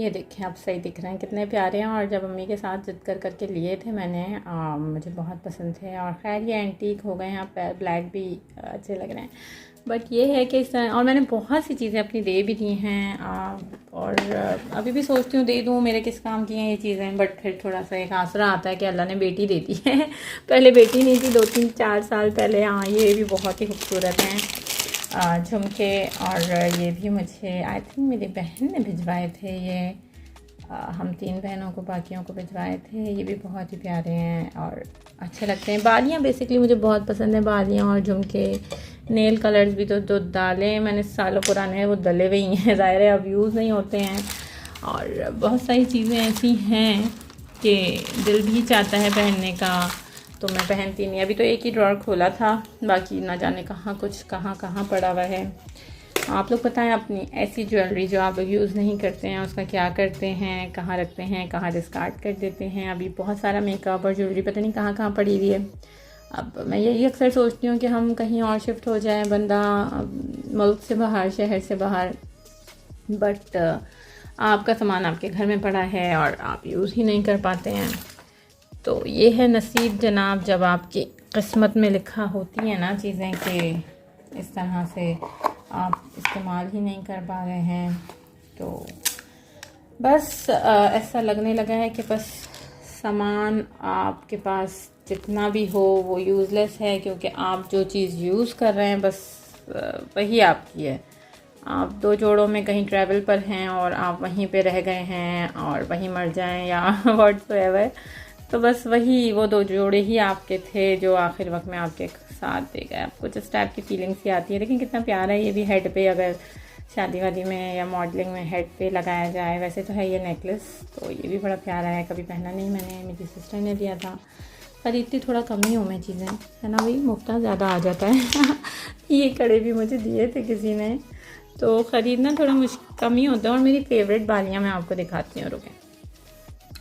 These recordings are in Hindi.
ये देखें, आप सही दिख रहे हैं, कितने प्यारे हैं। और जब अम्मी के साथ ज़िद कर करके लिए थे मैंने, मुझे बहुत पसंद थे। और खैर ये एंटीक हो गए हैं, आप ब्लैक भी अच्छे लग रहे हैं। बट ये है कि इस तरह, और मैंने बहुत सी चीज़ें अपनी दे भी दी हैं, और अभी भी सोचती हूँ दे दूँ, मेरे किस काम की हैं ये चीज़ें। बट फिर थोड़ा सा एक आसरा आता है कि अल्लाह ने बेटी दे दी है। पहले बेटी नहीं थी, 2-3-4 साल पहले। हाँ, ये भी बहुत ही खूबसूरत हैं झुमके। और ये भी मुझे आई थिंक मेरी बहन ने भिजवाए थे ये। हम 3 बहनों को, बाकियों को भिजवाए थे। ये भी बहुत ही प्यारे हैं और अच्छे लगते हैं। बालियाँ बेसिकली मुझे बहुत पसंद है, बालियाँ और झुमके। नेल कलर्स भी तो डाले मैंने, सालों पुराने वो डले हुए ही हैं, ज़ाहिर है अब यूज़ नहीं होते हैं। और बहुत सारी चीज़ें ऐसी हैं कि दिल भी चाहता है पहनने का, तो मैं पहनती नहीं। अभी तो एक ही ड्रॉर खोला था, बाकी ना जाने कहाँ कुछ कहाँ पड़ा हुआ है। आप लोग बताएं अपनी ऐसी ज्वेलरी जो आप लोग यूज़ नहीं करते हैं, उसका क्या करते हैं, कहाँ रखते हैं, कहाँ डिस्कार्ड कर देते हैं। अभी बहुत सारा मेकअप और ज्वेलरी पता नहीं कहाँ पड़ी हुई है। अब मैं यही अक्सर सोचती हूँ कि हम कहीं और शिफ्ट हो जाए, बंदा मुल्क से बाहर, शहर से बाहर, बट आपका सामान आपके घर में पड़ा है और आप यूज़ ही नहीं कर पाते हैं। तो ये है नसीब जनाब, जब आपकी किस्मत में लिखा होती है ना चीज़ें कि इस तरह से आप इस्तेमाल ही नहीं कर पा रहे हैं। तो बस ऐसा लगने लगा है कि बस सामान आपके पास जितना भी हो वो यूज़लेस है, क्योंकि आप जो चीज़ यूज़ कर रहे हैं बस वही आपकी है। आप 2 जोड़ों में कहीं ट्रैवल पर हैं और आप वहीं पे रह गए हैं और वहीं मर जाएं या व्हाटसोएवर, तो बस वही वो 2 जोड़े ही आपके थे जो आखिर वक्त में आपके साथ दे गए। आपको जिस टाइप की फीलिंग्स ही आती है। लेकिन कितना प्यारा है ये भी, हेड पे अगर शादी वादी में या मॉडलिंग में हेड पे लगाया जाए। वैसे तो है ये नेकलेस, तो ये भी बड़ा प्यारा है। कभी पहना नहीं मैंने, मेरी सिस्टर ने दिया था। खरीदती थोड़ा कम ही हूँ मैं चीज़ें, है ना भाई, मुफ्ता ज़्यादा आ जाता है। ये कड़े भी मुझे दिए थे किसी ने, तो ख़रीदना थोड़ा कम ही होता है। और मेरी फेवरेट बालियाँ मैं आपको दिखाती हूँ, रुकें।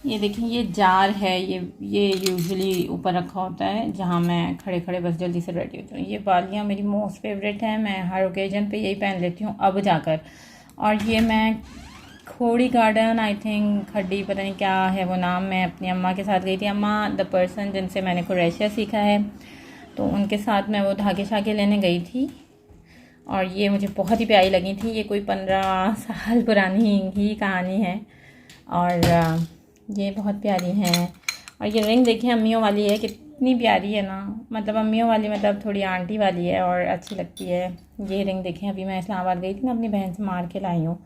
ये देखिए, ये जार है, ये यूजुअली ऊपर रखा होता है जहाँ मैं खड़े खड़े बस जल्दी से रेडी होती हूँ। ये बालियाँ मेरी मोस्ट फेवरेट है, मैं हर ओकेजन पे यही पहन लेती हूँ अब जाकर। और ये मैं खोड़ी गार्डन, आई थिंक खड्डी, पता नहीं क्या है वो नाम, मैं अपनी अम्मा के साथ गई थी। अम्मा द पर्सन जिनसे मैंने क्रोएशिया सीखा है, तो उनके साथ मैं वो धागे शागे लेने गई थी। और ये मुझे बहुत ही प्यारी लगी थी। ये कोई 15 साल पुरानी ही कहानी है और ये बहुत प्यारी हैं। और ये रिंग देखिए, अम्मियों वाली है, कितनी प्यारी है ना। मतलब अम्मियों वाली मतलब थोड़ी आंटी वाली है और अच्छी लगती है। ये रिंग देखें, अभी मैं इस्लामाबाद गई थी ना, अपनी बहन से मार के लाई हूँ।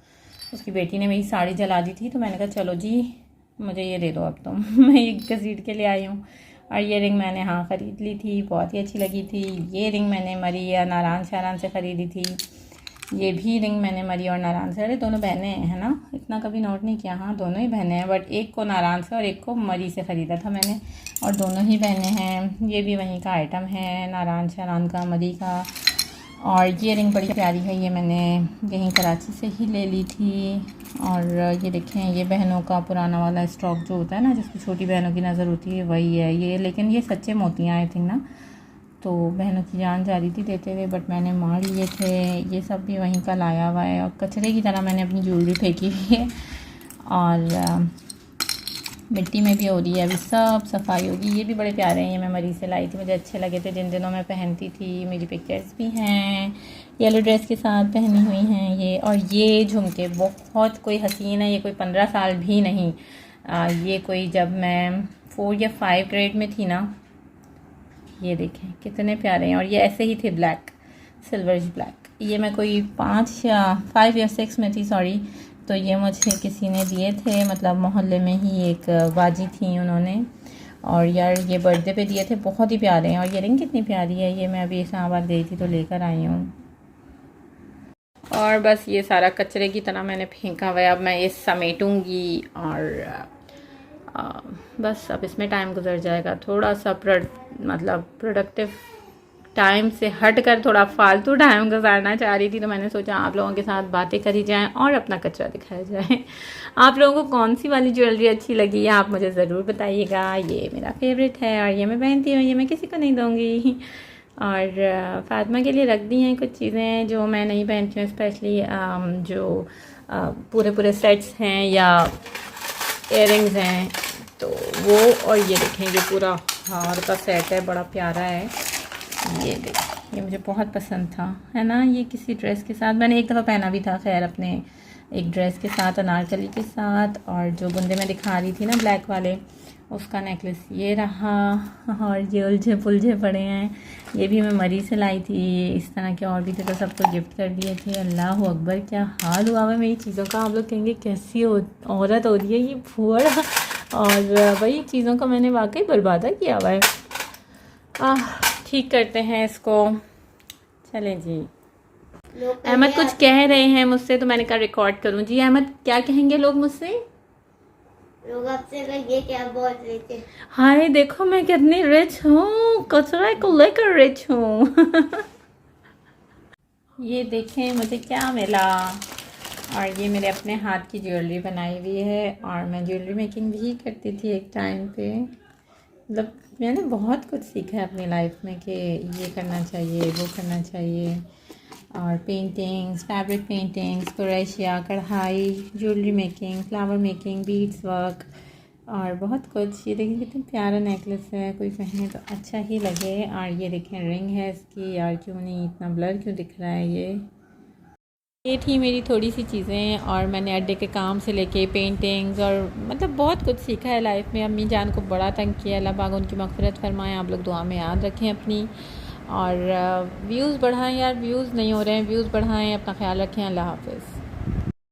उसकी बेटी ने मेरी साड़ी जला दी थी, तो मैंने कहा चलो जी मुझे ये दे दो अब तुम। मैं ये घसीट के ले आई हूँ। और ये रिंग मैंने हाँ ख़रीद ली थी, बहुत ही अच्छी लगी थी। ये रिंग मैंने मरी या नारायण शारान से ख़रीदी थी। ये भी रिंग मैंने मरी और नारायण से, अरे दोनों बहनें हैं ना, इतना कभी नोट नहीं किया। हाँ दोनों ही बहनें हैं, बट एक को नारायण से और एक को मरी से ख़रीदा था मैंने, और दोनों ही बहनें हैं। ये भी वहीं का आइटम है, नारायण शारान का, मरी का। और ये रिंग बड़ी प्यारी है, ये मैंने यहीं कराची से ही ले ली थी। और ये देखें, ये बहनों का पुराना वाला स्टॉक जो होता है ना, जिसकी छोटी बहनों की नज़र होती है, वही है ये। लेकिन ये सच्चे मोतियाँ आई थिंक ना, तो बहनों की जान जा रही थी देते हुए, बट मैंने मार लिए थे। ये सब भी वहीं का लाया हुआ है। और कचरे की तरह मैंने अपनी ज्वेलरी फेंकी हुई है और मिट्टी में भी हो रही है, अभी सब सफाई होगी। ये भी बड़े प्यारे हैं, ये मैं मरी से लाई थी, मुझे अच्छे लगे थे जिन दिनों मैं पहनती थी। मेरी पिक्चर्स भी हैं येलो ड्रेस के साथ पहनी हुई हैं ये। और ये झुमके बहुत कोई हसीन है, ये कोई 15 साल भी नहीं, ये कोई जब मैं 4 या 5 ग्रेड में थी ना। ये देखें कितने प्यारे हैं। और ये ऐसे ही थे, ब्लैक, सिल्वरिश ब्लैक। ये मैं कोई 5 या 6 में थी, सॉरी। तो ये मुझे किसी ने दिए थे, मतलब मोहल्ले में ही एक बाजी थी उन्होंने, और यार ये बर्थडे पे दिए थे, बहुत ही प्यारे हैं। और ये रिंग कितनी प्यारी है, ये मैं अभी इस्लामाबाद गई थी तो लेकर आई हूँ। और बस ये सारा कचरे की तरह मैंने फेंका हुआ है, अब मैं ये समेटूँगी और बस अब इसमें टाइम गुजर जाएगा। थोड़ा सा मतलब प्रोडक्टिव टाइम से हट कर थोड़ा फालतू टाइम गुजारना चाह रही थी, तो मैंने सोचा आप लोगों के साथ बातें करी जाएं और अपना कचरा दिखाया जाए। आप लोगों को कौन सी वाली ज्वेलरी अच्छी लगी है आप मुझे ज़रूर बताइएगा। ये मेरा फेवरेट है और ये मैं पहनती हूँ, ये मैं किसी को नहीं दूँगी। और फातिमा के लिए रख दी हैं कुछ चीज़ें जो मैं नहीं पहनती हूँ, स्पेशली जो पूरे पूरे सेट्स हैं या इयररिंग्स हैं, तो वो। और ये देखें, ये पूरा हार का सेट है, बड़ा प्यारा है। ये देखें, ये मुझे बहुत पसंद था, है ना। ये किसी ड्रेस के साथ मैंने एक दफ़ा पहना भी था, खैर अपने एक ड्रेस के साथ, अनारकली के साथ। और जो बुंदे मैं दिखा रही थी ना ब्लैक वाले, उसका नेकलेस ये रहा। और ये उलझे पुलझे पड़े हैं, ये भी मैं मरी से लाई थी। इस तरह के और भी थे तो सबको गिफ्ट कर दिए थे। अल्लाह अकबर, क्या हाल हुआ है मेरी चीज़ों का। आप लोग कहेंगे कैसी औरत हो रही है ये फुअरा। और भाई चीज़ों का मैंने वाकई बर्बादा किया हुआ है। ठीक करते हैं इसको। चलें जी। अहमद कुछ कह रहे हैं मुझसे, तो मैंने कहा रिकॉर्ड करूं। जी अहमद, क्या कहेंगे लोग मुझसे? लोग आपसे ये क्या बोल रहे थे? हाय देखो मैं कितनी रिच हूँ, कचरा को लेकर रिच हूँ। ये देखें मुझे क्या मिला। और ये मेरे अपने हाथ की ज्वेलरी बनाई हुई है। और मैं ज्वेलरी मेकिंग भी करती थी एक टाइम पे। मतलब मैंने बहुत कुछ सीखा है अपनी लाइफ में कि ये करना चाहिए, वो करना चाहिए। और पेंटिंग्स, फैब्रिक पेंटिंग्स, क्रोशिया, कढ़ाई, jewellery making, flower making, beads work और बहुत कुछ। ये देखिए कितना प्यारा नेकलेस है, कोई पहने तो अच्छा ही लगे। और ये देखें रिंग है इसकी। यार क्यों नहीं, इतना ब्लर क्यों दिख रहा है ये थी मेरी थोड़ी सी चीज़ें। और मैंने अड्डे के काम से लेके पेंटिंग्स और मतलब बहुत कुछ सीखा है लाइफ में। अम्मी जान को बड़ा तंग किया, अल्लाह पाक उनकी मग़फ़िरत फरमाएं। आप लोग दुआ में याद रखें अपनी। और व्यूज़ बढ़ाएं यार, व्यूज़ नहीं हो रहे हैं, व्यूज़ बढ़ाएं। अपना ख्याल रखें। अल्लाह हाफ़िज़।